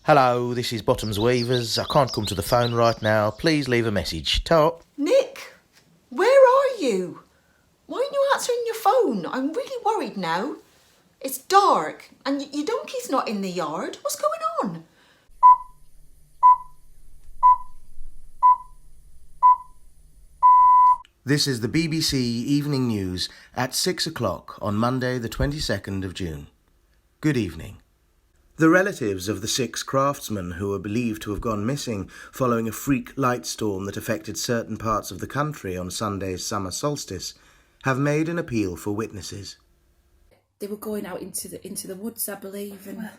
Hello, this is Bottom's Weavers. I can't come to the phone right now. Please leave a message. Ta. Nick, where are you? Why aren't you answering your phone? I'm really worried now. It's dark and your donkey's not in the yard. What's going on? This is the BBC Evening News at 6 o'clock on Monday the 22nd of June. Good evening. The relatives of the 6 craftsmen who are believed to have gone missing following a freak light storm that affected certain parts of the country on Sunday's summer solstice have made an appeal for witnesses. They were going out into the woods, I believe, and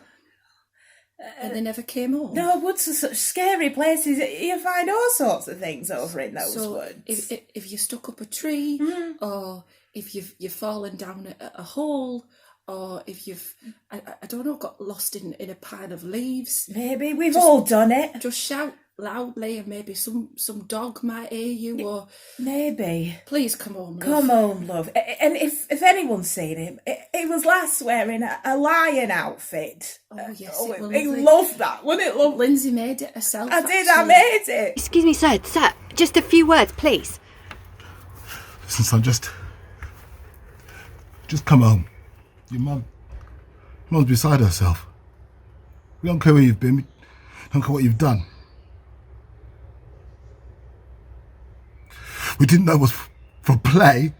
they never came home. No, woods are such scary places. You find all sorts of things over in those woods. If you stuck up a tree, or if you've fallen down a hole, or if you've, I don't know, got lost in a pile of leaves. Maybe we've all done it. Just shout loudly and maybe some dog might hear you, or... Maybe. Please come home, love. Come home, love. And if anyone's seen him, he was last wearing a lion outfit. Oh, yes, he loved that, wouldn't it, love? Lindsay made it herself, I did, actually. I made it. Excuse me, sir, just a few words, please. Listen, son, just come home. Your mum's beside herself. We don't care where you've been. We don't care what you've done. We didn't know it was for play.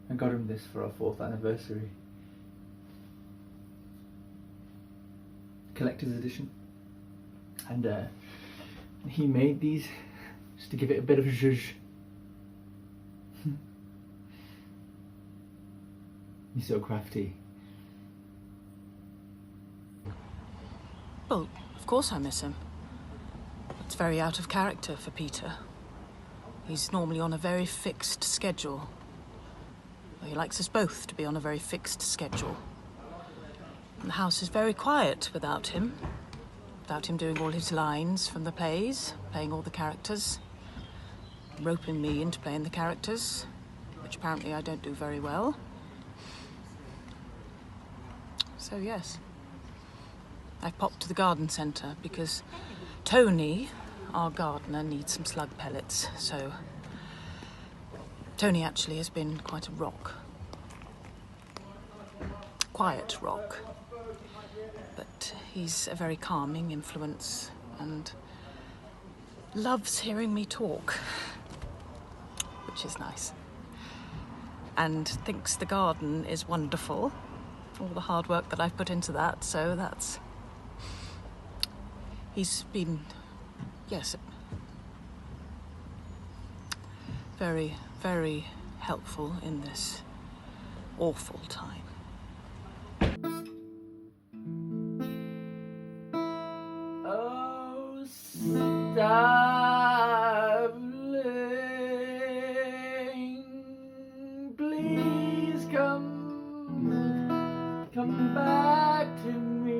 I got him this for our 4th anniversary. Collector's edition. And he made these just to give it a bit of a zhuzh. He's so crafty. Well, of course I miss him. It's very out of character for Peter. He's normally on a very fixed schedule. Well, he likes us both to be on a very fixed schedule. And the house is very quiet without him. Without him doing all his lines from the plays, playing all the characters, roping me into playing the characters, which apparently I don't do very well. So yes, I popped to the garden centre because Tony, our gardener, needs some slug pellets. So Tony actually has been quite a rock. Quiet rock. But he's a very calming influence and loves hearing me talk, which is nice. And thinks the garden is wonderful. All the hard work that I've put into that, so that's... He's been, yes, very, very helpful in this awful time. Oh, Starveling, please come back to me.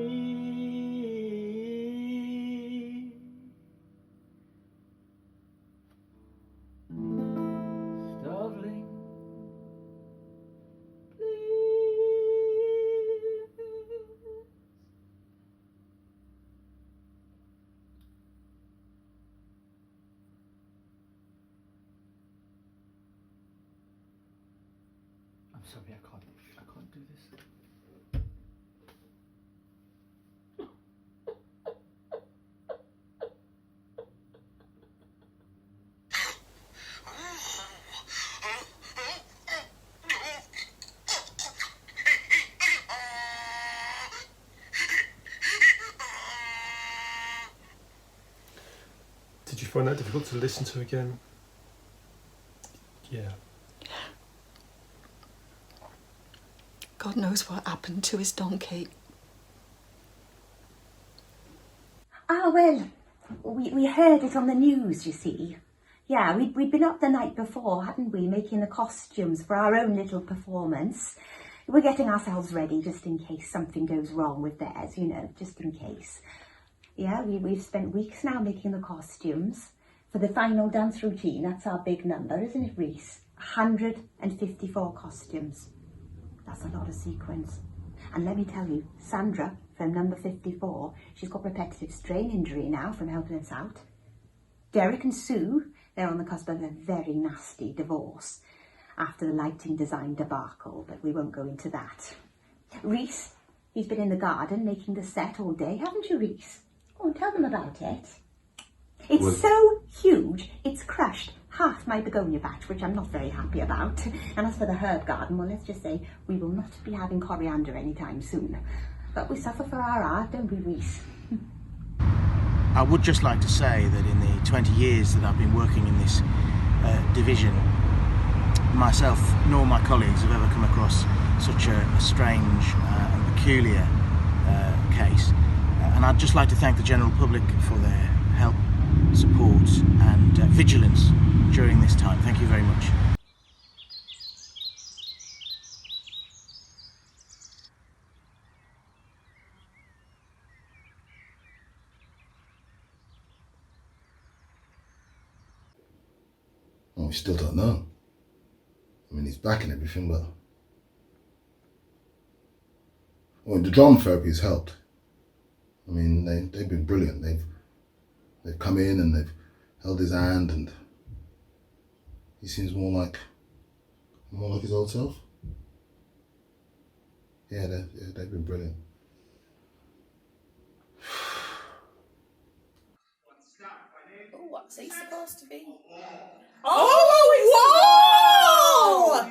Starveling, please. I'm sorry, I can't do this. Did you find that difficult to listen to again? Yeah. God knows what happened to his donkey. Ah, well, we heard it on the news, you see. Yeah, we'd been up the night before, hadn't we, making the costumes for our own little performance. We're getting ourselves ready just in case something goes wrong with theirs, you know, just in case. Yeah, we've spent weeks now making the costumes. For the final dance routine, that's our big number, isn't it, Reese? 154 costumes. That's a lot of sequins. And let me tell you, Sandra, from number 54, she's got repetitive strain injury now from helping us out. Derek and Sue, they're on the cusp of a very nasty divorce after the lighting design debacle, but we won't go into that. Reese, he's been in the garden making the set all day, haven't you, Reese? Oh, tell them about it. It's so huge, it's crushed half my begonia patch, which I'm not very happy about. And as for the herb garden, well, let's just say we will not be having coriander anytime soon. But we suffer for our art, don't we, Reese? I would just like to say that in the 20 years that I've been working in this division, myself nor my colleagues have ever come across such a strange and peculiar case. And I'd just like to thank the general public for their help, support and vigilance during this time. Thank you very much. Well, we still don't know. I mean, he's back and everything, but... Well, the drama therapy has helped. I mean, they've been brilliant. They've come in and they've held his hand, and he seems more like his old self. Yeah, they've been brilliant. Oh, what's he supposed to be? Oh, whoa!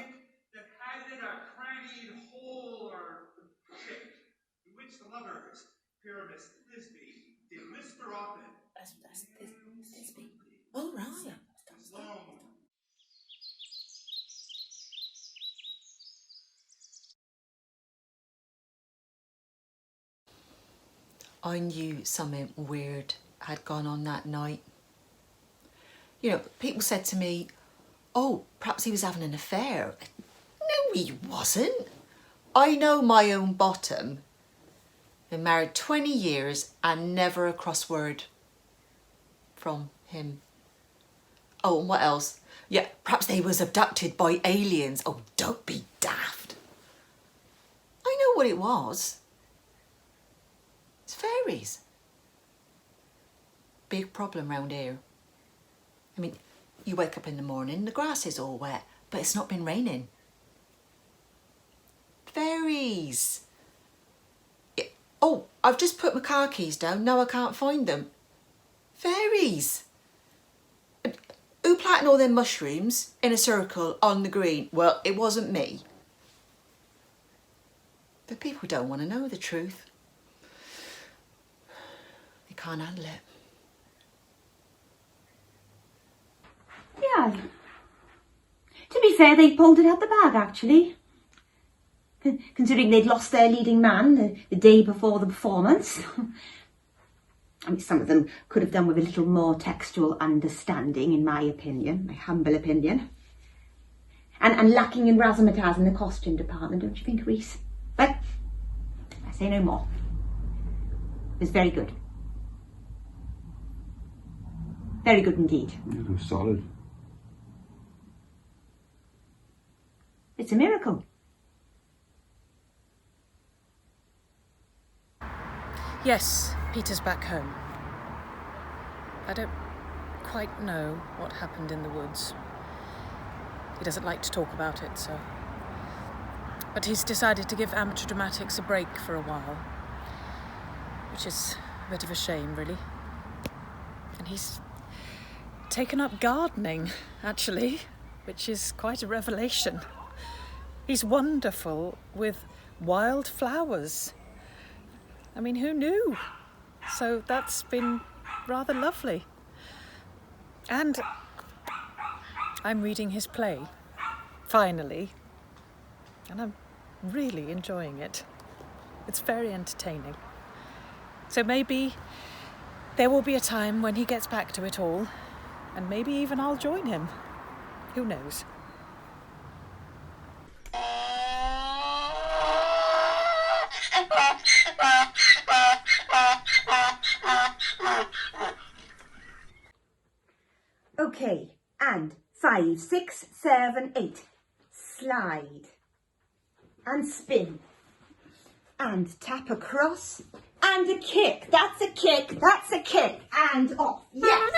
That had in a crannied hole or shit. Which the lovers, Pyramus Thisbe, did lister often. That's Thisbe. Oh, right. I knew something weird had gone on that night. You know, people said to me, oh, perhaps he was having an affair. No, he wasn't. I know my own bottom. Been married 20 years and never a cross word from him. Oh, and what else? Yeah, perhaps they was abducted by aliens. Oh, don't be daft. I know what it was. It's fairies. Big problem round here. I mean, you wake up in the morning, the grass is all wet, but it's not been raining. Fairies. Yeah. Oh, I've just put my car keys down, now I can't find them. Fairies. Who planted all them mushrooms in a circle on the green? Well, it wasn't me. But people don't want to know the truth. They can't handle it. Yeah. To be fair, they pulled it out the bag, actually. Considering they'd lost their leading man the day before the performance. I mean, some of them could have done with a little more textual understanding, in my opinion, my humble opinion. And lacking in razzmatazz in the costume department, don't you think, Reese? But I say no more. It was very good. Very good indeed. It was solid. It's a miracle. Yes, Peter's back home. I don't quite know what happened in the woods. He doesn't like to talk about it, so... But he's decided to give amateur dramatics a break for a while. Which is a bit of a shame, really. And he's taken up gardening, actually, which is quite a revelation. He's wonderful with wild flowers. I mean, who knew? So that's been rather lovely. And I'm reading his play, finally. And I'm really enjoying it. It's very entertaining. So maybe there will be a time when he gets back to it all, and maybe even I'll join him. Who knows? 5, 6, 7, 8. Slide. And spin. And tap across. And a kick. That's a kick. That's a kick. And off. Yes.